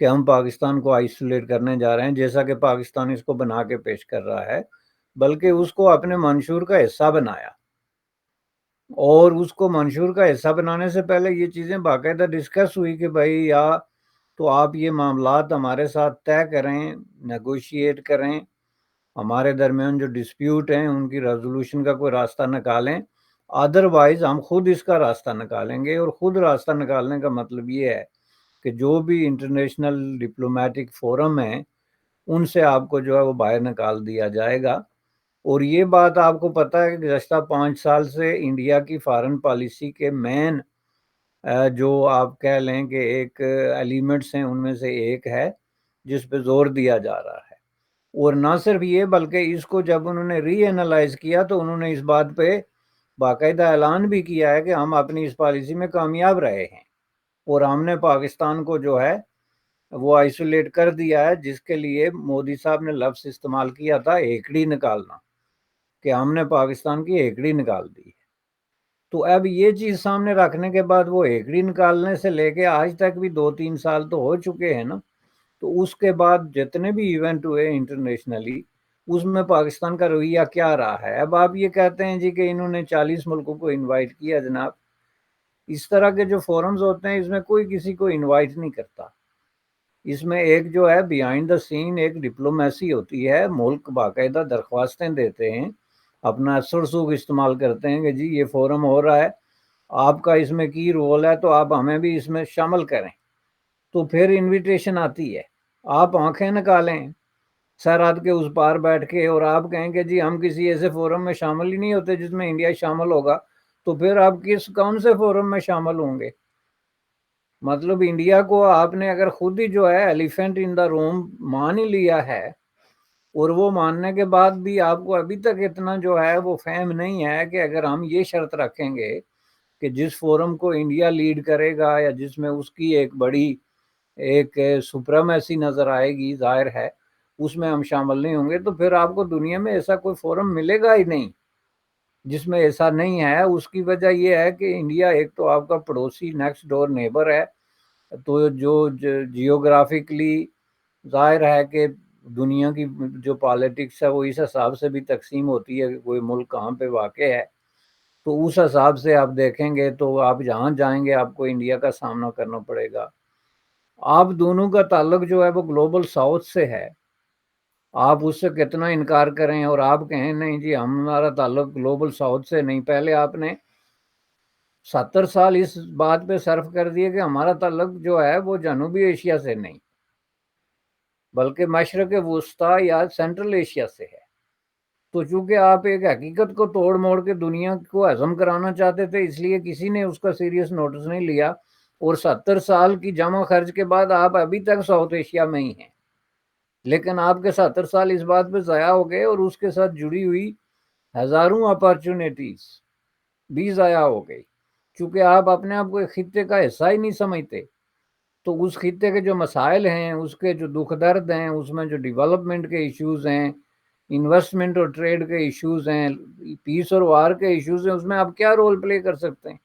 کہ ہم پاکستان کو آئسولیٹ کرنے جا رہے ہیں، جیسا کہ پاکستان اس کو بنا کے پیش کر رہا ہے، بلکہ اس کو اپنے منشور کا حصہ بنایا، اور اس کو منشور کا حصہ بنانے سے پہلے یہ چیزیں باقاعدہ ڈسکس ہوئی کہ بھائی یا تو آپ یہ معاملات ہمارے ساتھ طے کریں، نیگوشیٹ کریں، ہمارے درمیان جو ڈسپیوٹ ہیں ان کی ریزولوشن کا کوئی راستہ نکالیں، ادروائز ہم خود اس کا راستہ نکالیں گے۔ اور خود راستہ نکالنے کا مطلب یہ ہے کہ جو بھی انٹرنیشنل ڈپلومیٹک فورم ہیں ان سے آپ کو جو ہے وہ باہر نکال دیا جائے گا۔ اور یہ بات آپ کو پتہ ہے کہ گزشتہ 5 سال سے انڈیا کی فارن پالیسی کے مین جو آپ کہہ لیں کہ ایک ایلیمنٹس ہیں ان میں سے ایک ہے جس پہ زور دیا جا رہا ہے۔ اور نہ صرف یہ بلکہ اس کو جب انہوں نے ری اینالائز کیا تو انہوں نے اس بات پہ باقاعدہ اعلان بھی کیا ہے کہ ہم اپنی اس پالیسی میں کامیاب رہے ہیں، اور ہم نے پاکستان کو جو ہے وہ آئسولیٹ کر دیا ہے، جس کے لیے مودی صاحب نے لفظ استعمال کیا تھا ایکڑی نکالنا، کہ ہم نے پاکستان کی ایکڑی نکال دی ہے۔ تو اب یہ چیز سامنے رکھنے کے بعد وہ ایکڑی نکالنے سے لے کے آج تک بھی 2-3 سال تو ہو چکے ہیں نا، تو اس کے بعد جتنے بھی ایونٹ ہوئے انٹرنیشنلی اس میں پاکستان کا رویہ کیا رہا ہے؟ اب آپ یہ کہتے ہیں جی کہ انہوں نے 40 ملکوں کو انوائٹ کیا۔ جناب، اس طرح کے جو فورمز ہوتے ہیں اس میں کوئی کسی کو انوائٹ نہیں کرتا، اس میں ایک جو ہے بیہائنڈ دا سین ایک ڈپلومیسی ہوتی ہے، ملک باقاعدہ درخواستیں دیتے ہیں، اپنا اثر رسوخ استعمال کرتے ہیں کہ جی یہ فورم ہو رہا ہے، آپ کا اس میں کی رول ہے تو آپ ہمیں بھی اس میں شامل کریں، تو پھر انویٹیشن آتی ہے، آپ آنکھیں نکالیں سرحد کے اس پار بیٹھ کے اور آپ کہیں کہ جی ہم کسی ایسے فورم میں شامل ہی نہیں ہوتے جس میں انڈیا شامل ہوگا، تو پھر آپ کون سے فورم میں شامل ہوں گے؟ مطلب انڈیا کو آپ نے اگر خود ہی جو ہے ایلیفینٹ ان دا روم مان ہی لیا ہے، اور وہ ماننے کے بعد بھی آپ کو ابھی تک اتنا جو ہے وہ فہم نہیں ہے کہ اگر ہم یہ شرط رکھیں گے کہ جس فورم کو انڈیا لیڈ کرے گا یا جس میں اس کی ایک بڑی ایک سپریمیسی نظر آئے گی، ظاہر ہے اس میں ہم شامل نہیں ہوں گے، تو پھر آپ کو دنیا میں ایسا کوئی فورم ملے گا ہی نہیں جس میں ایسا نہیں ہے۔ اس کی وجہ یہ ہے کہ انڈیا ایک تو آپ کا پڑوسی نیکسٹ ڈور نیبر ہے، تو جو جیوگرافکلی ظاہر ہے کہ دنیا کی جو پالیٹکس ہے وہ اس حساب سے بھی تقسیم ہوتی ہے کہ کوئی ملک کہاں پہ واقع ہے، تو اس حساب سے آپ دیکھیں گے تو آپ جہاں جائیں گے آپ کو انڈیا کا سامنا کرنا پڑے گا۔ آپ دونوں کا تعلق جو ہے وہ گلوبل ساؤتھ سے ہے، آپ اس سے کتنا انکار کریں اور آپ کہیں نہیں جی ہمارا تعلق گلوبل ساؤتھ سے نہیں، پہلے آپ نے 70 سال اس بات پہ صرف کر دیے کہ ہمارا تعلق جو ہے وہ جنوبی ایشیا سے نہیں بلکہ مشرق وسطیٰ یا سینٹرل ایشیا سے ہے۔ تو چونکہ آپ ایک حقیقت کو توڑ موڑ کے دنیا کو ہضم کرانا چاہتے تھے، اس لیے کسی نے اس کا سیریس نوٹس نہیں لیا، اور 70 سال کی جمع خرچ کے بعد آپ ابھی تک ساؤتھ ایشیا میں ہی ہیں، لیکن آپ کے 70 سال اس بات پہ ضائع ہو گئے اور اس کے ساتھ جڑی ہوئی ہزاروں اپارچونیٹیز بھی ضائع ہو گئی، چونکہ آپ اپنے آپ کو ایک خطے کا حصہ ہی نہیں سمجھتے۔ تو اس خطے کے جو مسائل ہیں، اس کے جو دکھ درد ہیں، اس میں جو ڈیولپمنٹ کے ایشوز ہیں، انویسٹمنٹ اور ٹریڈ کے ایشوز ہیں، پیس اور وار کے ایشوز ہیں، اس میں آپ کیا رول پلے کر سکتے ہیں؟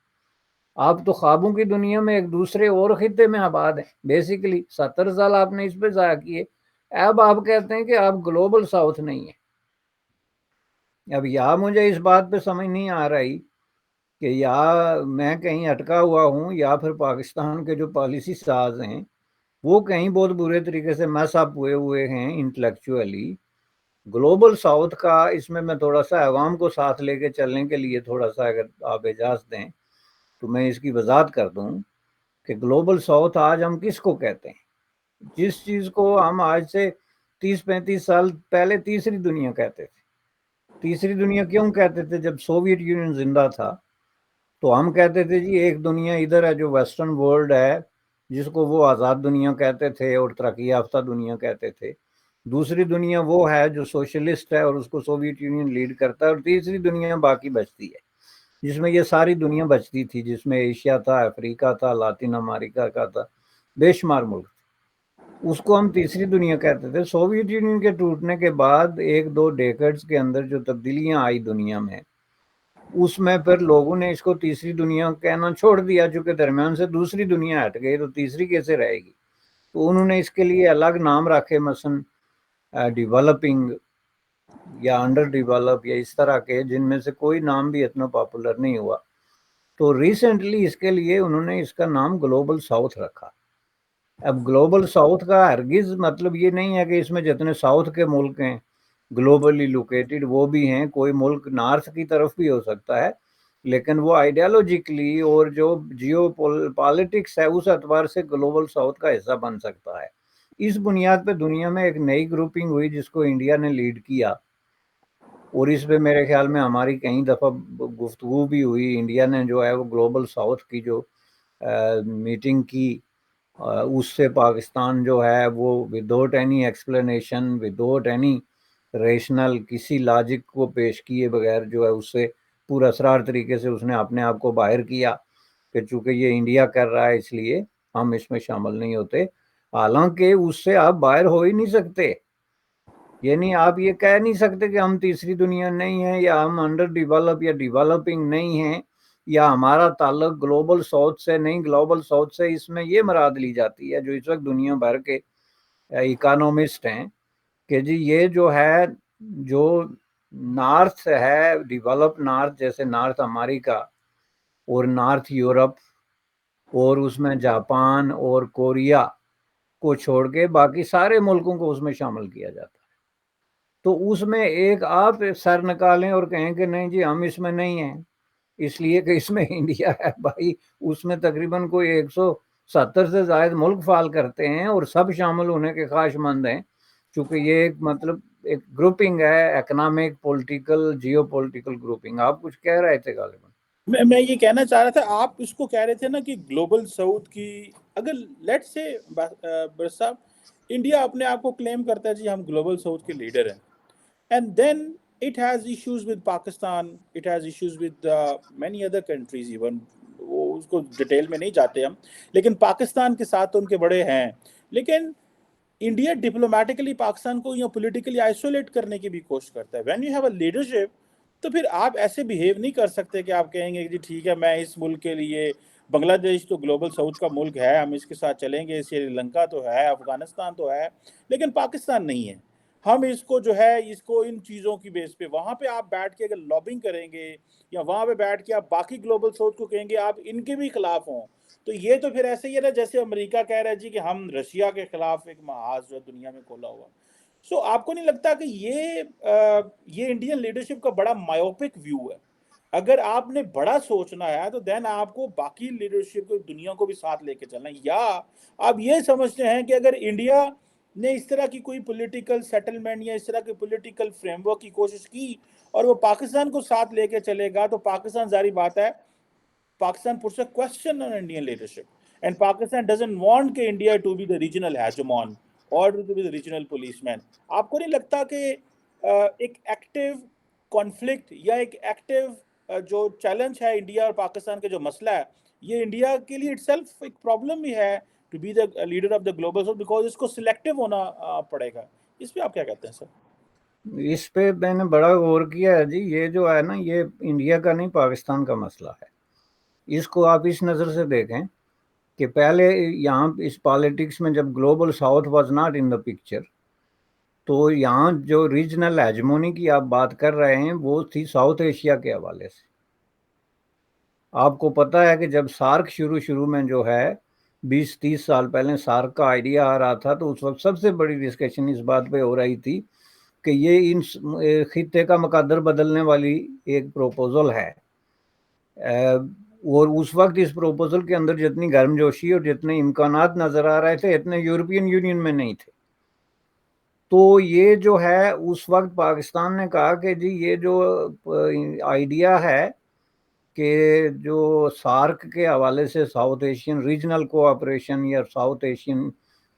آپ تو خوابوں کی دنیا میں ایک دوسرے اور خطے میں آباد ہیں۔ بیسیکلی 70 سال آپ نے اس پہ ضائع کیے، اب آپ کہتے ہیں کہ آپ گلوبل ساؤتھ نہیں ہیں۔ اب یا مجھے اس بات پہ سمجھ نہیں آ رہی کہ یا میں کہیں اٹکا ہوا ہوں یا پھر پاکستان کے جو پالیسی ساز ہیں وہ کہیں بہت برے طریقے سے میس اپ ہوئے ہیں انٹلیکچولی۔ گلوبل ساؤتھ کا اس میں تھوڑا سا عوام کو ساتھ لے کے چلنے کے لیے تھوڑا سا اگر آپ اجازت دیں تو میں اس کی وضاحت کر دوں کہ گلوبل ساؤتھ آج ہم کس کو کہتے ہیں؟ جس چیز کو ہم آج سے 30-35 سال پہلے تیسری دنیا کہتے تھے۔ تیسری دنیا کیوں کہتے تھے؟ جب سوویت یونین زندہ تھا تو ہم کہتے تھے جی ایک دنیا ادھر ہے جو ویسٹرن ورلڈ ہے جس کو وہ آزاد دنیا کہتے تھے اور ترقی یافتہ دنیا کہتے تھے، دوسری دنیا وہ ہے جو سوشلسٹ ہے اور اس کو سوویت یونین لیڈ کرتا ہے، اور تیسری دنیا باقی بچتی ہے جس میں یہ ساری دنیا بچتی تھی، جس میں ایشیا تھا، افریقہ تھا، لاطین امریکہ کا تھا، بے شمار ملک تھے، اس کو ہم تیسری دنیا کہتے تھے۔ سوویت یونین کے ٹوٹنے کے بعد 1-2 ڈیکڈز کے اندر جو تبدیلیاں آئی دنیا میں، اس میں پھر لوگوں نے اس کو تیسری دنیا کہنا چھوڑ دیا، چونکہ درمیان سے دوسری دنیا ہٹ گئی تو تیسری کیسے رہے گی؟ تو انہوں نے اس کے لیے الگ نام رکھے، مثلا ڈیولپنگ یا انڈر ڈیولپ یا اس طرح کے، جن میں سے کوئی نام بھی اتنا پاپولر نہیں ہوا۔ تو ریسنٹلی اس کے لیے انہوں نے اس کا نام گلوبل ساؤتھ رکھا۔ اب گلوبل ساؤتھ کا ہرگز مطلب یہ نہیں ہے کہ اس میں جتنے ساؤتھ کے ملک ہیں گلوبلی لوکیٹڈ وہ بھی ہیں، کوئی ملک نارتھ کی طرف بھی ہو سکتا ہے، لیکن وہ آئیڈیالوجیکلی اور جو جیو پالیٹکس ہے اس اعتبار سے گلوبل ساؤتھ کا حصہ بن سکتا ہے۔ اس بنیاد پہ دنیا میں ایک نئی گروپنگ ہوئی جس کو انڈیا نے لیڈ کیا، اور اس پہ میرے خیال میں ہماری کئی دفعہ گفتگو بھی ہوئی۔ انڈیا نے جو ہے وہ گلوبل ساؤتھ کی جو میٹنگ کی، اس سے پاکستان جو ہے وہ without any explanation, without any rational کسی لاجک کو پیش کیے بغیر جو ہے اس سے پورا اسرار طریقے سے اس نے اپنے آپ کو باہر کیا کہ چونکہ یہ انڈیا کر رہا ہے اس لیے ہم اس میں شامل نہیں ہوتے، حالانکہ اس سے آپ باہر ہو ہی نہیں سکتے۔ یعنی آپ یہ کہہ نہیں سکتے کہ ہم تیسری دنیا نہیں ہیں، یا ہم انڈر ڈیولپ یا ڈیولپنگ نہیں ہیں، یا ہمارا تعلق گلوبل ساؤتھ سے نہیں، گلوبل ساؤتھ سے اس میں یہ مراد لی جاتی ہے جو اس وقت دنیا بھر کے اکانومسٹ ہیں کہ جی یہ جو ہے، جو نارتھ ہے، ڈیولپ نارتھ جیسے نارتھ امریکہ اور نارتھ یورپ اور اس میں جاپان اور کوریا کو چھوڑ کے باقی سارے ملکوں کو اس میں شامل کیا جاتا ہے۔ تو اس میں ایک آپ سر نکالیں اور کہیں کہ نہیں جی ہم اس میں نہیں ہیں اس لیے کہ اس میں انڈیا ہے، بھائی اس میں تقریباً کوئی 170 سے زائد ملک فال کرتے ہیں اور سب شامل ہونے کے خواہش مند ہیں، چونکہ یہ ایک مطلب ایک گروپنگ ہے، economic political geo political grouping. آپ کچھ کہہ رہے تھے غالباً؟ میں یہ کہنا چاہ رہا تھا، آپ اس کو کہہ رہے تھے نا کہ گلوبل ساؤتھ کی، اگر لیٹ سے برس صاحب انڈیا اپنے آپ کو کلیم کرتا ہے جی ہم گلوبل ساؤتھ کے لیڈر ہیں، and then it has issues with Pakistan, it has issues with many other countries even, وہ اس کو ڈیٹیل میں نہیں جاتے ہم، لیکن پاکستان کے ساتھ تو ان کے بڑے ہیں، لیکن انڈیا ڈپلومیٹکلی پاکستان کو یا پولیٹیکلی آئسولیٹ کرنے کی بھی کوشش کرتا ہے۔ When you have a leadership تو پھر آپ ایسے بیہیو نہیں کر سکتے کہ آپ کہیں گے کہ جی ٹھیک ہے میں اس ملک کے لیے، بنگلہ دیش تو گلوبل ساؤتھ کا ملک ہے ہم اس کے ساتھ چلیں گے، سری لنکا تو ہے، افغانستان تو ہے، لیکن پاکستان نہیں ہے، ہم اس کو جو ہے اس کو ان چیزوں کی بیس پہ وہاں پہ آپ بیٹھ کے اگر لابنگ کریں گے یا وہاں پہ بیٹھ کے آپ باقی گلوبل ساؤتھ کو کہیں گے آپ ان کے بھی خلاف ہوں، تو یہ تو پھر ایسے ہی ہے نا جیسے امریکہ کہہ رہا ہے جی کہ ہم رشیا کے خلاف ایک محاذ جو دنیا میں کھولا ہوا۔ سو آپ کو نہیں لگتا کہ یہ انڈین لیڈرشپ کا بڑا مایوپک ویو ہے؟ اگر آپ نے بڑا سوچنا ہے تو دین آپ کو باقی لیڈرشپ کو دنیا کو بھی ساتھ لے کے چلنا ہے، یا آپ یہ سمجھتے ہیں کہ اگر انڈیا نے اس طرح کی کوئی پولیٹیکل سیٹلمنٹ یا اس طرح کی پولیٹیکل فریم ورک کی کوشش کی اور وہ پاکستان کو ساتھ لے کے چلے گا تو پاکستان ظاہری بات ہے Pakistan puts a question on Indian leadership. And Pakistan doesn't want کہ India to be the regional hegemon or to be the regional policeman. آپ کو نہیں لگتا کہ ایک ایکٹیو کانفلکٹ یا ایک ایکٹیو جو چیلنج ہے انڈیا اور پاکستان کے جو مسئلہ ہے، یہ انڈیا کے لیے اٹ سیلف ایک پرابلم بھی ہے to be the leader of the global south, because اس کو سلیکٹیو ہونا پڑے گا؟ اس پہ آپ کیا کہتے ہیں سر؟ اس پہ میں نے بڑا غور کیا ہے جی، یہ جو ہے نا یہ انڈیا کا نہیں پاکستان کا مسئلہ ہے۔ اس کو آپ اس نظر سے دیکھیں کہ پہلے یہاں اس پالیٹکس میں جب global south was not in the picture, تو یہاں جو ریجنل ہیجمونی کی آپ بات کر رہے ہیں وہ تھی ساؤتھ ایشیا کے حوالے سے۔ آپ کو پتا ہے کہ جب سارک شروع میں جو ہے 20-30 سال پہلے سارک کا آئیڈیا آ رہا تھا، تو اس وقت سب سے بڑی ڈسکشن اس بات پہ ہو رہی تھی کہ یہ ان خطے کا مقدر بدلنے والی ایک پروپوزل ہے، اور اس وقت اس پروپوزل کے اندر جتنی گرم جوشی اور جتنے امکانات نظر آ رہے تھے اتنے یورپین یونین میں نہیں تھے۔ تو یہ جو ہے اس وقت پاکستان نے کہا کہ جی یہ جو آئیڈیا ہے کہ جو سارک کے حوالے سے ساؤتھ ایشین ریجنل کوآپریشن یا ساؤتھ ایشین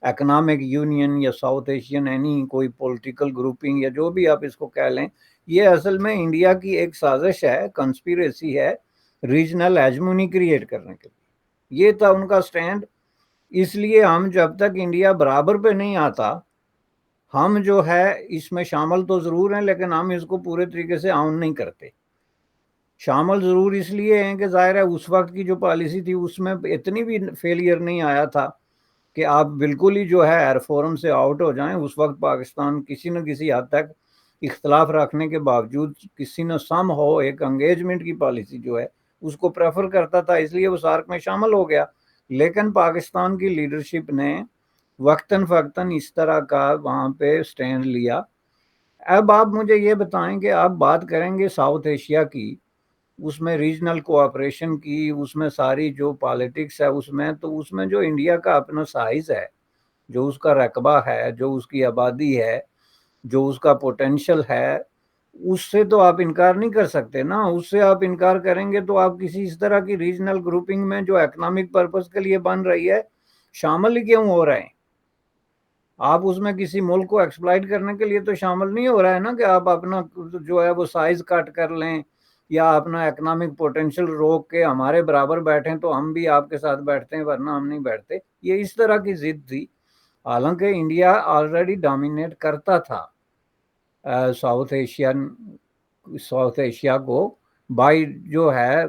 اکنامک یونین یا ساؤتھ ایشین اینی کوئی پولیٹیکل گروپنگ یا جو بھی آپ اس کو کہہ لیں، یہ اصل میں انڈیا کی ایک سازش ہے، کنسپیریسی ہے ریجنل ہیجمونی کریٹ کرنے کے لیے۔ یہ تھا ان کا سٹینڈ۔ اس لیے ہم جب تک انڈیا برابر پہ نہیں آتا ہم جو ہے اس میں شامل تو ضرور ہیں، لیکن ہم اس کو پورے طریقے سے آن نہیں کرتے۔ شامل ضرور اس لیے ہیں کہ ظاہر ہے اس وقت کی جو پالیسی تھی اس میں اتنی بھی فیلئر نہیں آیا تھا کہ آپ بالکل ہی جو ہے ایئر فورم سے آؤٹ ہو جائیں، اس وقت پاکستان کسی نہ کسی حد تک اختلاف رکھنے کے باوجود کسی نہ سم ہو ایک انگیجمنٹ کی پالیسی جو ہے اس کو پریفر کرتا تھا، اس لیے وہ سارک میں شامل ہو گیا۔ لیکن پاکستان کی لیڈرشپ نے وقتاً فوقتاً اس طرح کا وہاں پہ سٹینڈ لیا۔ اب آپ مجھے یہ بتائیں کہ آپ بات کریں گے ساؤتھ ایشیا کی، اس میں ریجنل کوآپریشن کی، اس میں ساری جو پالیٹکس ہے اس میں، تو اس میں جو انڈیا کا اپنا سائز ہے، جو اس کا رقبہ ہے، جو اس کی آبادی ہے، جو اس کا پوٹینشل ہے، اس سے تو آپ انکار نہیں کر سکتے نا۔ اس سے آپ انکار کریں گے تو آپ کسی اس طرح کی ریجنل گروپنگ میں جو اکنامک پرپس کے لیے بن رہی ہے شامل ہی کیوں ہو رہے ہیں؟ آپ اس میں کسی ملک کو ایکسپلائٹ کرنے کے لیے تو شامل نہیں ہو رہا ہے نا، کہ آپ اپنا جو ہے وہ سائز کٹ کر لیں یا اپنا اکنامک پوٹینشل روک کے ہمارے برابر بیٹھیں تو ہم بھی آپ کے ساتھ بیٹھتے ہیں ورنہ ہم نہیں بیٹھتے۔ یہ اس طرح کی ضد تھی، حالانکہ انڈیا آلریڈی ڈومینیٹ کرتا تھا ساؤتھ ایشیا کو بائی جو ہے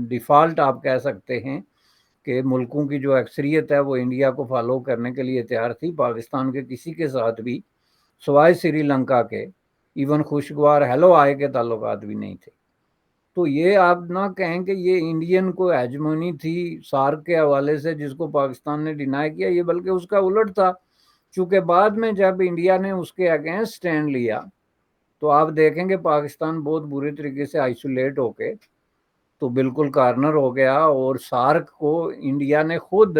ڈیفالٹ آپ کہہ سکتے ہیں کہ ملکوں کی جو اکثریت ہے وہ انڈیا کو فالو کرنے کے لیے تیار تھی۔ پاکستان کے کسی کے ساتھ بھی سوائے سری لنکا کے ایون خوشگوار ہیلو آئے کے تعلقات بھی نہیں تھے۔ تو یہ آپ نہ کہیں کہ یہ انڈین کو ہیجمونی تھی سارک کے حوالے سے جس کو پاکستان نے ڈینائی کیا، یہ بلکہ اس کا الٹ تھا، چونکہ بعد میں جب انڈیا نے اس کے اگینسٹ سٹینڈ لیا تو آپ دیکھیں گے پاکستان بہت بری طریقے سے آئسولیٹ ہو کے تو بالکل کارنر ہو گیا، اور سارک کو انڈیا نے خود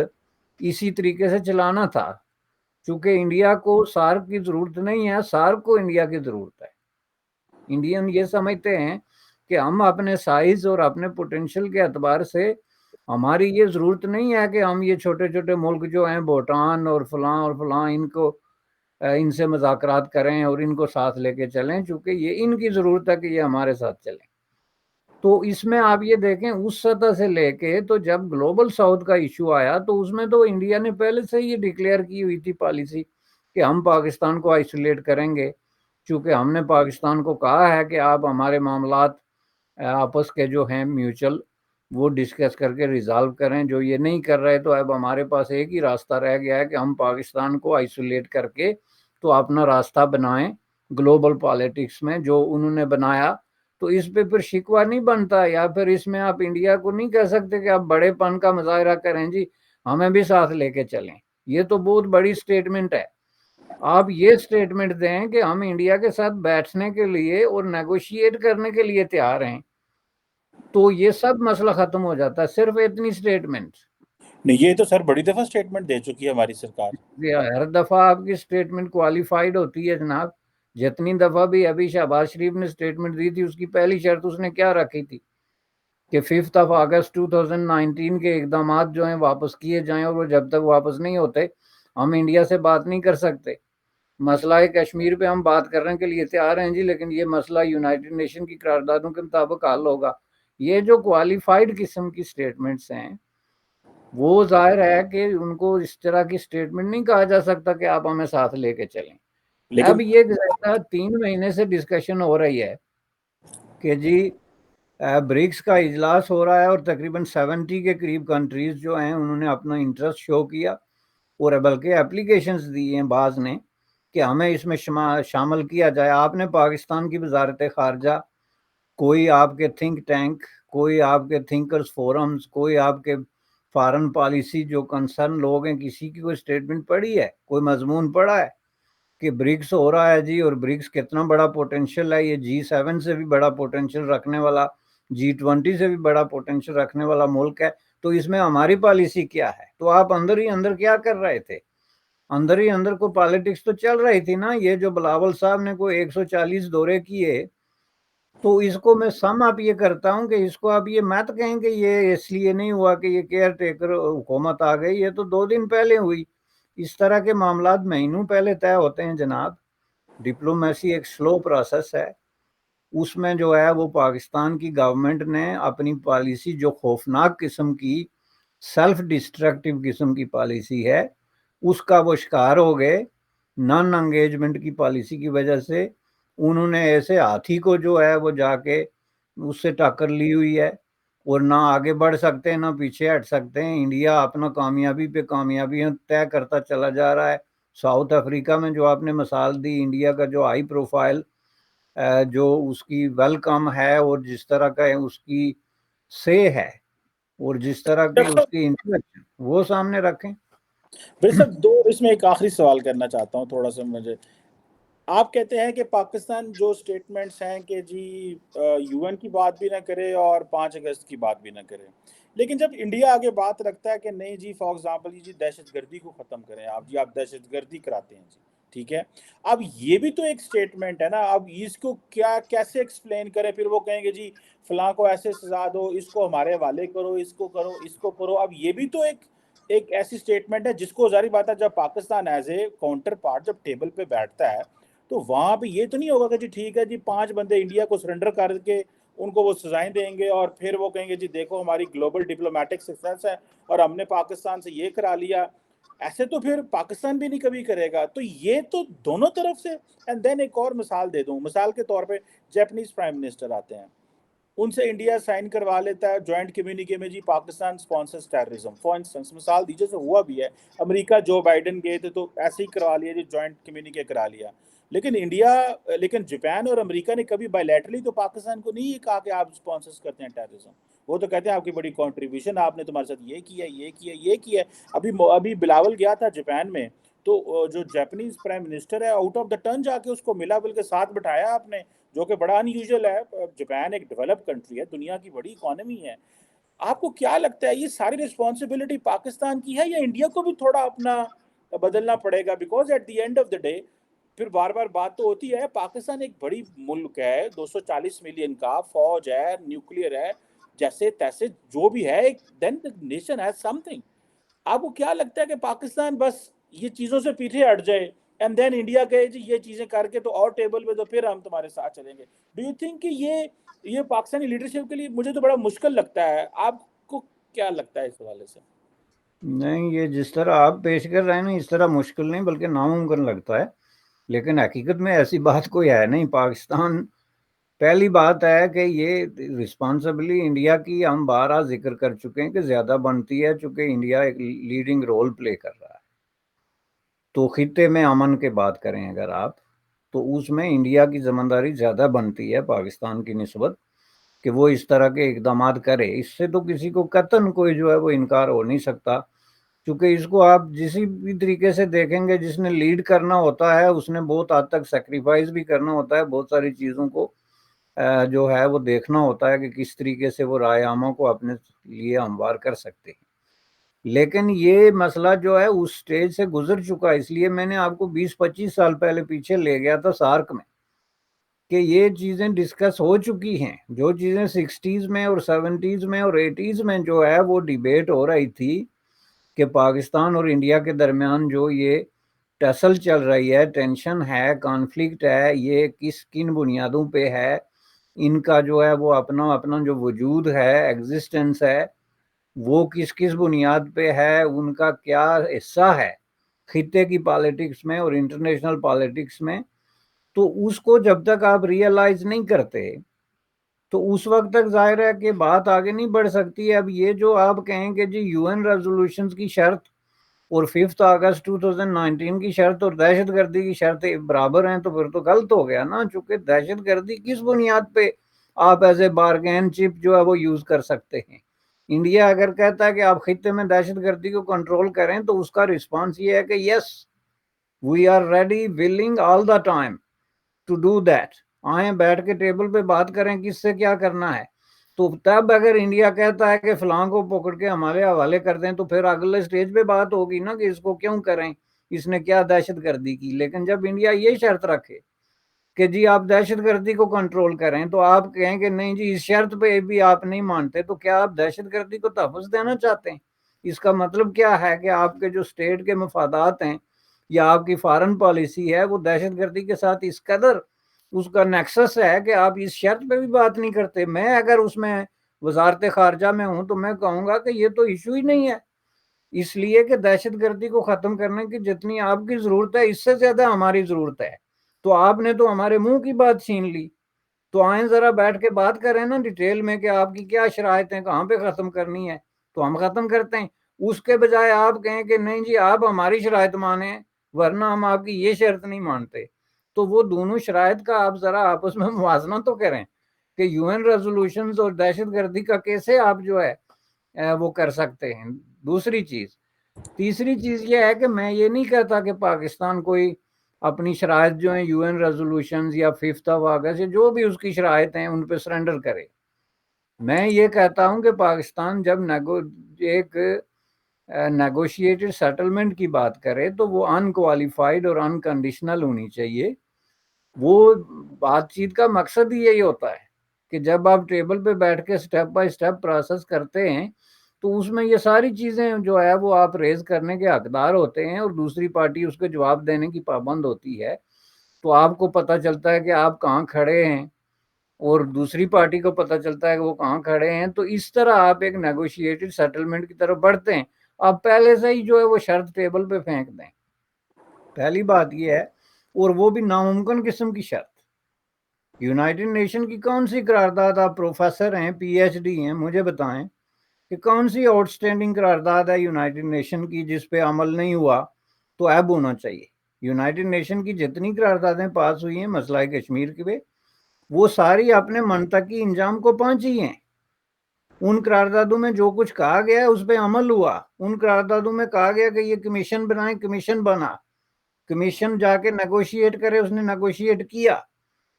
اسی طریقے سے چلانا تھا، چونکہ انڈیا کو سارک کی ضرورت نہیں ہے، سارک کو انڈیا کی ضرورت ہے۔ انڈین یہ سمجھتے ہیں کہ ہم اپنے سائز اور اپنے پوٹینشل کے اعتبار سے ہماری یہ ضرورت نہیں ہے کہ ہم یہ چھوٹے چھوٹے ملک جو ہیں بھوٹان اور فلاں ان سے مذاکرات کریں اور ان کو ساتھ لے کے چلیں، چونکہ یہ ان کی ضرورت ہے کہ یہ ہمارے ساتھ چلیں۔ تو اس میں آپ یہ دیکھیں اس سطح سے لے کے تو جب گلوبل ساؤتھ کا ایشو آیا تو اس میں تو انڈیا نے پہلے سے یہ ڈکلیئر کی ہوئی تھی پالیسی کہ ہم پاکستان کو آئسولیٹ کریں گے، چونکہ ہم نے پاکستان کو کہا ہے کہ آپ ہمارے معاملات آپس کے جو ہیں میوچل وہ ڈسکس کر کے ریزالو کریں، جو یہ نہیں کر رہے تو اب ہمارے پاس ایک ہی راستہ رہ گیا ہے کہ ہم پاکستان کو آئسولیٹ کر کے تو اپنا راستہ بنائیں گلوبل پالیٹکس میں جو انہوں نے بنایا۔ تو اس پہ پھر شکوہ نہیں بنتا، یا پھر اس میں آپ انڈیا کو نہیں کہہ سکتے کہ آپ بڑے پن کا مظاہرہ کریں جی ہمیں بھی ساتھ لے کے چلیں۔ یہ تو بہت بڑی سٹیٹمنٹ ہے۔ آپ یہ سٹیٹمنٹ دیں کہ ہم انڈیا کے ساتھ بیٹھنے کے لیے اور نیگوشیٹ کرنے کے لیے تیار ہیں، تو یہ سب مسئلہ ختم ہو جاتا ہے صرف اتنی سٹیٹمنٹ۔ نہیں، یہ تو سر بڑی دفعہ سٹیٹمنٹ دے چکی ہے ہماری سرکار۔ ہر دفعہ آپ کی سٹیٹمنٹ کوالیفائڈ ہوتی ہے جناب۔ جتنی دفعہ بھی ابھی شہباز شریف نے سٹیٹمنٹ دی تھی اس کی پہلی شرط اس نے کیا رکھی تھی کہ 5 اگست 2019 کے اقدامات جو ہیں واپس کیے جائیں، اور وہ جب تک واپس نہیں ہوتے ہم انڈیا سے بات نہیں کر سکتے۔ مسئلہ کشمیر پہ ہم بات کرنے کے لیے تیار ہیں جی، لیکن یہ مسئلہ یونائٹڈ نیشن کی قراردادوں کے مطابق حل ہوگا۔ یہ جو کوالیفائڈ قسم کی سٹیٹمنٹس ہیں وہ ظاہر ہے کہ ان کو اس طرح کی سٹیٹمنٹ نہیں کہا جا سکتا کہ آپ ہمیں ساتھ لے کے چلیں۔ لیکن اب یہ گزشتہ 3 مہینے سے ڈسکشن ہو رہی ہے کہ جی برکس کا اجلاس ہو رہا ہے اور تقریباً 70 کے قریب کنٹریز جو ہیں انہوں نے اپنا انٹرسٹ شو کیا، اور بلکہ اپلیکیشنز دی ہیں بعض نے کہ ہمیں اس میں شامل کیا جائے۔ آپ نے پاکستان کی وزارت خارجہ، کوئی آپ کے تھنک ٹینک، کوئی آپ کے تھنکرز فورمز، کوئی آپ کے فارن پالیسی جو کنسرن لوگ ہیں، کسی کی کوئی سٹیٹمنٹ پڑھی ہے، کوئی مضمون پڑھا ہے کہ برکس ہو رہا ہے جی اور برکس کتنا بڑا پوٹینشیل ہے، یہ G7 سے بھی بڑا پوٹینشیل رکھنے والا، G20 سے بھی بڑا پوٹینشیل رکھنے والا ملک ہے، تو اس میں ہماری پالیسی کیا ہے؟ تو آپ اندر ہی اندر کیا کر رہے تھے؟ اندر ہی اندر کو پالیٹکس تو چل رہی تھی نا۔ یہ جو بلاول صاحب نے کوئی 140 دورے کیے، تو اس کو میں سم اپ یہ کرتا ہوں کہ اس کو آپ یہ مت کہیں کہ یہ اس لیے نہیں ہوا کہ یہ کیئر ٹیکر حکومت آ گئی، یہ تو 2 دن پہلے ہوئی۔ اس طرح کے معاملات مہینوں پہلے طے ہوتے ہیں جناب۔ ڈپلومیسی ایک سلو پروسیس ہے، اس میں جو ہے وہ پاکستان کی گورنمنٹ نے اپنی پالیسی جو خوفناک قسم کی سیلف ڈسٹرکٹیو قسم کی پالیسی ہے اس کا وہ شکار ہو گئے۔ نان انگیجمنٹ کی پالیسی کی وجہ سے انہوں نے ایسے ہاتھی کو جو ہے وہ جا کے اس سے ٹکر لی ہوئی ہے، اور نہ آگے بڑھ سکتے ہیں نہ پیچھے ہٹ سکتے ہیں. انڈیا اپنا کامیابی پہ کامیابیاں طے کرتا چلا جا رہا ہے. ساؤتھ افریقہ میں جو آپ نے مثال دی، انڈیا کا جو ہائی پروفائل جو اس کی ویلکم ہے اور جس طرح کا اس کی سے ہے اور جس طرح کی اس کی انٹریکشن وہ سامنے رکھیں. بھائی صاحب اس میں ایک آخری سوال کرنا چاہتا ہوں تھوڑا سا مجھے. آپ کہتے ہیں کہ پاکستان جو سٹیٹمنٹس ہیں کہ جی یو این کی بات بھی نہ کرے اور 5 اگست کی بات بھی نہ کرے، لیکن جب انڈیا آگے بات رکھتا ہے کہ نہیں جی فار ایگزامپل جی دہشت گردی کو ختم کریں آپ دہشت گردی کراتے ہیں جی ٹھیک ہے، اب یہ بھی تو ایک سٹیٹمنٹ ہے نا. اب اس کو کیسے ایکسپلین کریں؟ پھر وہ کہیں گے جی فلاں کو ایسے سزا دو، اس کو ہمارے حوالے کرو، اس کو کرو، اس کو کرو. اب یہ بھی تو ایک ایسی سٹیٹمنٹ ہے جس کو ظاہری بات ہے جب Pakistan as a counter part جب ٹیبل پہ بیٹھتا ہے تو وہاں پہ یہ تو نہیں ہوگا کہ جی ٹھیک ہے جی 5 بندے انڈیا کو سرنڈر کر کے ان کو وہ سزائیں دیں گے اور پھر وہ کہیں گے جی دیکھو ہماری گلوبل ڈپلومیٹک سکسیس ہے اور ہم نے پاکستان سے یہ کرا لیا. ایسے تو پھر پاکستان بھی نہیں کبھی کرے گا. تو یہ تو دونوں طرف سے. اینڈ دین ایک اور مثال دے دوں، مثال کے طور پہ جیپنیز پرائم منسٹر آتے ہیں، ان سے انڈیا سائن کروا لیتا ہے جوائنٹ کمیونیکے میں جی Pakistan sponsors terrorism. For instance مثال دیجیے سے ہوا بھی ہے، امریکہ جو بائیڈن گئے تھے تو ایسے ہی کروا لیا جی جوائنٹ کمیونیکے کرا لیا. لیکن جاپان اور امریکہ نے کبھی بائیلیٹرلی تو پاکستان کو نہیں کہا کہ آپ سپانسرز کرتے ہیں ٹیررزم. وہ تو کہتے ہیں آپ کی بڑی کنٹریبیوشن، آپ نے تمہارے ساتھ یہ کیا یہ کیا یہ کیا. ابھی بلاول گیا تھا جاپان میں تو جو جاپنیز پرائم منسٹر ہے آؤٹ آف دا ٹرن جا کے اس کو ملا، بلکہ ساتھ بٹھایا آپ نے، جو کہ بڑا ان یوزل ہے. جاپان ایک ڈیولپ کنٹری ہے، دنیا کی بڑی اکانومی ہے. آپ کو کیا لگتا ہے یہ ساری رسپانسبلٹی پاکستان کی ہے یا انڈیا کو بھی تھوڑا اپنا بدلنا پڑے گا؟ Because at the end of the day پھر بار بار بات تو ہوتی ہے پاکستان ایک بڑی ملک ہے، 240 ملین کا، فوج ہے، نیوکلیئر ہے، جیسے تیسے جو بھی ہے، دین the nation has something. آپ کو کیا لگتا ہے کہ پاکستان بس یہ چیزوں سے پیچھے ہٹ جائے اینڈ دین انڈیا کہے جی یہ چیزیں کر کے تو اور ٹیبل پہ تو پھر ہم تمہارے ساتھ چلیں گے؟ ڈو یو تھنک کہ یہ پاکستانی لیڈرشپ کے لیے مجھے تو بڑا مشکل لگتا ہے. آپ کو کیا لگتا ہے اس حوالے سے؟ نہیں، یہ جس طرح آپ پیش کر رہے ہیں نا اس طرح مشکل نہیں بلکہ ناممکن لگتا ہے، لیکن حقیقت میں ایسی بات کوئی ہے نہیں. پاکستان پہلی بات ہے کہ یہ رسپانسبلی انڈیا کی ہم بارہ ذکر کر چکے ہیں کہ زیادہ بنتی ہے چونکہ انڈیا ایک لیڈنگ رول پلے کر رہا ہے. تو خطے میں امن کے بات کریں اگر آپ، تو اس میں انڈیا کی ذمہ داری زیادہ بنتی ہے پاکستان کی نسبت کہ وہ اس طرح کے اقدامات کرے. اس سے تو کسی کو قطعاً کوئی جو ہے وہ انکار ہو نہیں سکتا، چونکہ اس کو آپ جسی بھی طریقے سے دیکھیں گے جس نے لیڈ کرنا ہوتا ہے اس نے بہت حد تک سیکریفائز بھی کرنا ہوتا ہے، بہت ساری چیزوں کو جو ہے وہ دیکھنا ہوتا ہے کہ کس طریقے سے وہ رائے عامہ کو اپنے لیے ہموار کر سکتے ہیں. لیکن یہ مسئلہ جو ہے اس سٹیج سے گزر چکا، اس لیے میں نے آپ کو 20-25 سال پہلے پیچھے لے گیا تھا سارک میں کہ یہ چیزیں ڈسکس ہو چکی ہیں. جو چیزیں 60s میں اور 70s میں اور 80s میں جو ہے وہ ڈیبیٹ ہو رہی تھی کہ پاکستان اور انڈیا کے درمیان جو یہ ٹسل چل رہی ہے، ٹینشن ہے، کانفلکٹ ہے، یہ کن بنیادوں پہ ہے، ان کا جو ہے وہ اپنا جو وجود ہے، ایگزسٹنس ہے، وہ کس بنیاد پہ ہے، ان کا کیا حصہ ہے خطے کی پالیٹکس میں اور انٹرنیشنل پالیٹکس میں. تو اس کو جب تک آپ ریئلائز نہیں کرتے تو اس وقت تک ظاہر ہے کہ بات آگے نہیں بڑھ سکتی. اب یہ جو آپ کہیں کہ جی یو این ریزولوشنز کی شرط اور 5 اگست 2019 کی شرط اور دہشت گردی کی شرط برابر ہیں تو پھر تو غلط ہو گیا نا، چونکہ دہشت گردی کس بنیاد پہ آپ ایز اے بارگین چپ جو ہے وہ یوز کر سکتے ہیں؟ انڈیا اگر کہتا ہے کہ آپ خطے میں دہشت گردی کو کنٹرول کریں تو اس کا رسپانس یہ ہے کہ yes we are ready willing all the time to do that, آئیں بیٹھ کے ٹیبل پہ بات کریں کس سے کیا کرنا ہے. تو تب اگر انڈیا کہتا ہے کہ فلاں کو پکڑ کے ہمارے حوالے کر دیں تو پھر اگلے سٹیج پہ بات ہوگی نا کہ اس کو کیوں کریں، اس نے کیا دہشت گردی کی. لیکن جب انڈیا یہ شرط رکھے کہ جی آپ دہشت گردی کو کنٹرول کریں تو آپ کہیں کہ نہیں جی اس شرط پہ بھی آپ نہیں مانتے، تو کیا آپ دہشت گردی کو تحفظ دینا چاہتے ہیں؟ اس کا مطلب کیا ہے کہ آپ کے جو اسٹیٹ کے مفادات ہیں یا آپ کی فارن پالیسی ہے وہ دہشت گردی کے ساتھ اس قدر اس کا نیکسس ہے کہ آپ اس شرط پہ بھی بات نہیں کرتے. میں اگر اس میں وزارت خارجہ میں ہوں تو میں کہوں گا کہ یہ تو ایشو ہی نہیں ہے، اس لیے کہ دہشت گردی کو ختم کرنے کی جتنی آپ کی ضرورت ہے اس سے زیادہ ہماری ضرورت ہے. تو آپ نے تو ہمارے منہ کی بات چھین لی. تو آئیں ذرا بیٹھ کے بات کریں نا ڈیٹیل میں کہ آپ کی کیا شرائط ہیں, کہاں پہ ختم کرنی ہے, تو ہم ختم کرتے ہیں. اس کے بجائے آپ کہیں کہ نہیں جی آپ ہماری شرائط مانیں ورنہ ہم آپ کی یہ شرط نہیں مانتے. تو وہ دونوں شرائط کا آپ ذرا آپس میں موازنہ تو کریں کہ یو این ریزولوشنز اور دہشت گردی کا کیسے آپ جو ہے وہ کر سکتے ہیں. دوسری چیز, تیسری چیز یہ ہے کہ میں یہ نہیں کہتا کہ پاکستان کوئی اپنی شرائط جو ہیں یو این ریزولوشنز یا 5 اگست یا جو بھی اس کی شرائط ہیں ان پہ سرنڈر کرے. میں یہ کہتا ہوں کہ پاکستان جب ایک نیگوشیٹڈ سیٹلمنٹ کی بات کرے تو وہ ان کوالیفائڈ اور انکنڈیشنل ہونی چاہیے. وہ بات چیت کا مقصد ہی یہی ہوتا ہے کہ جب آپ ٹیبل پہ بیٹھ کے سٹیپ بائی سٹیپ پروسیس کرتے ہیں تو اس میں یہ ساری چیزیں جو ہے وہ آپ ریز کرنے کے حقدار ہوتے ہیں اور دوسری پارٹی اس کے جواب دینے کی پابند ہوتی ہے. تو آپ کو پتہ چلتا ہے کہ آپ کہاں کھڑے ہیں اور دوسری پارٹی کو پتہ چلتا ہے کہ وہ کہاں کھڑے ہیں. تو اس طرح آپ ایک نیگوشیٹڈ سیٹلمنٹ کی طرف بڑھتے ہیں. آپ پہلے سے ہی جو ہے وہ شرط ٹیبل پہ پھینک دیں. پہلی بات یہ ہے, اور وہ بھی ناممکن قسم کی شرط. یونائٹڈ نیشن کی کون سی قرارداد, آپ پروفیسر ہیں پی ایچ ڈی ہیں, مجھے بتائیں کہ کون سی آؤٹ اسٹینڈنگ قرارداد ہے یونائٹڈ نیشن کی جس پہ عمل نہیں ہوا تو اب ہونا چاہیے. یونائٹڈ نیشن کی جتنی قراردادیں پاس ہوئی ہیں مسئلہ کشمیر کے وہ ساری اپنے منطقی انجام کو پہنچی ہیں. ان قراردادوں میں جو کچھ کہا گیا ہے اس پہ عمل ہوا. ان قراردادوں میں کہا گیا کہ یہ کمیشن بنائیں, کمیشن بنا, کمیشن جا کے نیگوشیٹ کرے, اس نے نیگوشیٹ کیا.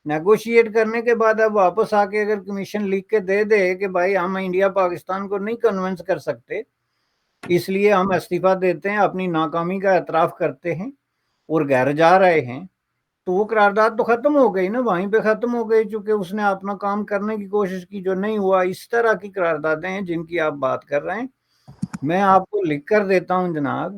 نیگوشیٹ کرنے کے بعد اب واپس آ کے اگر کمیشن لکھ کے دے دے کہ بھائی ہم انڈیا پاکستان کو نہیں کنونس کر سکتے اس لیے ہم استعفیٰ دیتے ہیں, اپنی ناکامی کا اعتراف کرتے ہیں اور گھر جا رہے ہیں, تو وہ قرارداد تو ختم ہو گئی نا, وہیں پہ ختم ہو گئی چونکہ اس نے اپنا کام کرنے کی کوشش کی جو نہیں ہوا. اس طرح کی قراردادیں ہیں جن کی آپ بات کر رہے ہیں. میں آپ کو لکھ کر دیتا ہوں جناب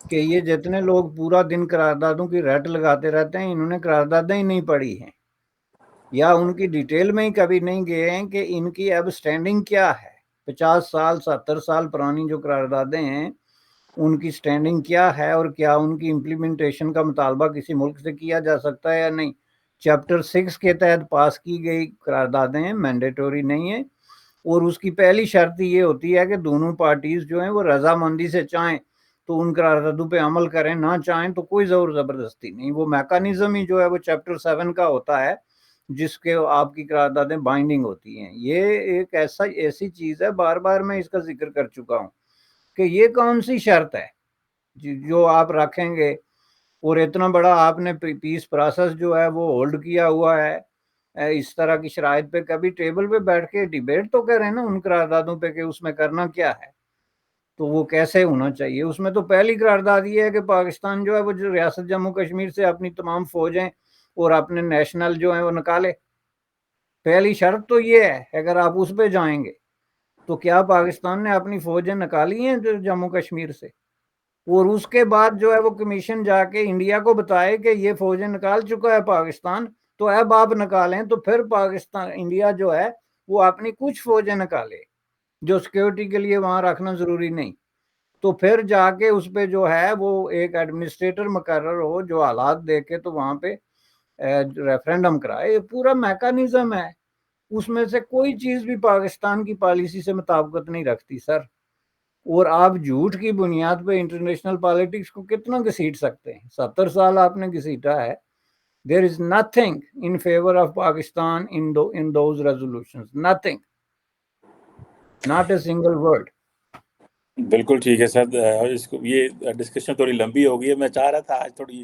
کہ یہ جتنے لوگ پورا دن قراردادوں کی ریٹ لگاتے رہتے ہیں انہوں نے قراردادیں ہی نہیں پڑھی ہیں یا ان کی ڈیٹیل میں ہی کبھی نہیں گئے ہیں کہ ان کی اب سٹینڈنگ کیا ہے. 50 سال 70 سال پرانی جو قراردادیں ہیں ان کی سٹینڈنگ کیا ہے اور کیا ان کی امپلیمنٹیشن کا مطالبہ کسی ملک سے کیا جا سکتا ہے یا نہیں. چیپٹر 6 کے تحت پاس کی گئی قراردادیں ہیں, مینڈیٹوری نہیں ہیں, اور اس کی پہلی شرط یہ ہوتی ہے کہ دونوں پارٹیز جو ہیں وہ رضامندی سے چاہیں تو ان قراردادوں پہ عمل کریں, نہ چاہیں تو کوئی زور زبردستی نہیں. وہ میکانزم ہی جو ہے وہ چیپٹر 7 کا ہوتا ہے جس کے آپ کی قراردادیں بائنڈنگ ہوتی ہیں. یہ ایک ایسی چیز ہے, بار بار میں اس کا ذکر کر چکا ہوں کہ یہ کون سی شرط ہے جو آپ رکھیں گے اور اتنا بڑا آپ نے پیس پروسیس جو ہے وہ ہولڈ کیا ہوا ہے اس طرح کی شرائط پہ. کبھی ٹیبل پہ بیٹھ کے ڈیبیٹ تو کریں نا ان قراردادوں پہ کہ اس میں کرنا کیا ہے, تو وہ کیسے ہونا چاہیے. اس میں تو پہلی قرارداد یہ ہے کہ پاکستان جو ہے وہ جو ریاست جموں کشمیر سے اپنی تمام فوجیں اور اپنے نیشنل جو ہیں وہ نکالے. پہلی شرط تو یہ ہے. اگر آپ اس پہ جائیں گے تو کیا پاکستان نے اپنی فوجیں نکالی ہیں جو جموں کشمیر سے, اور اس کے بعد جو ہے وہ کمیشن جا کے انڈیا کو بتائے کہ یہ فوجیں نکال چکا ہے پاکستان تو اب آپ نکالیں, تو پھر پاکستان انڈیا جو ہے وہ اپنی کچھ فوجیں نکالے جو سیکیورٹی کے لیے وہاں رکھنا ضروری نہیں, تو پھر جا کے اس پہ جو ہے وہ ایک ایڈمنسٹریٹر مقرر ہو جو حالات دیکھے تو وہاں پہ ریفرینڈم کرائے. یہ پورا میکانزم ہے, اس میں سے کوئی چیز بھی پاکستان کی پالیسی سے مطابقت نہیں رکھتی سر. اور آپ جھوٹ کی بنیاد پہ انٹرنیشنل پالیٹکس کو کتنا گھسیٹ سکتے ہیں. 70 سال آپ نے گھسیٹا ہے. There is nothing in favor of Pakistan in those resolutions. Nothing. Not a single word. بالکل ٹھیک ہے سر. اس کو یہ ڈسکشن تھوڑی لمبی ہو گئی ہے. میں چاہ رہا تھا آج تھوڑی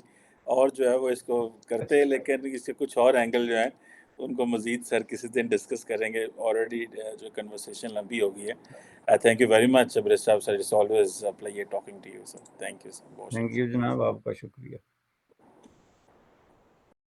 اور جو ہے وہ اس کو کرتے, لیکن اس کے کچھ اور اینگل جو ہیں ان کو مزید سر کسی دن ڈسکس کریں گے. آلریڈی جو کنورسیشن لمبی ہو گئی ہے. Thank you very much barrister صاحب sir. It's always pleasure talking to you sir. Thank you sir. بہت تھینک یو جناب, آپ کا شکریہ.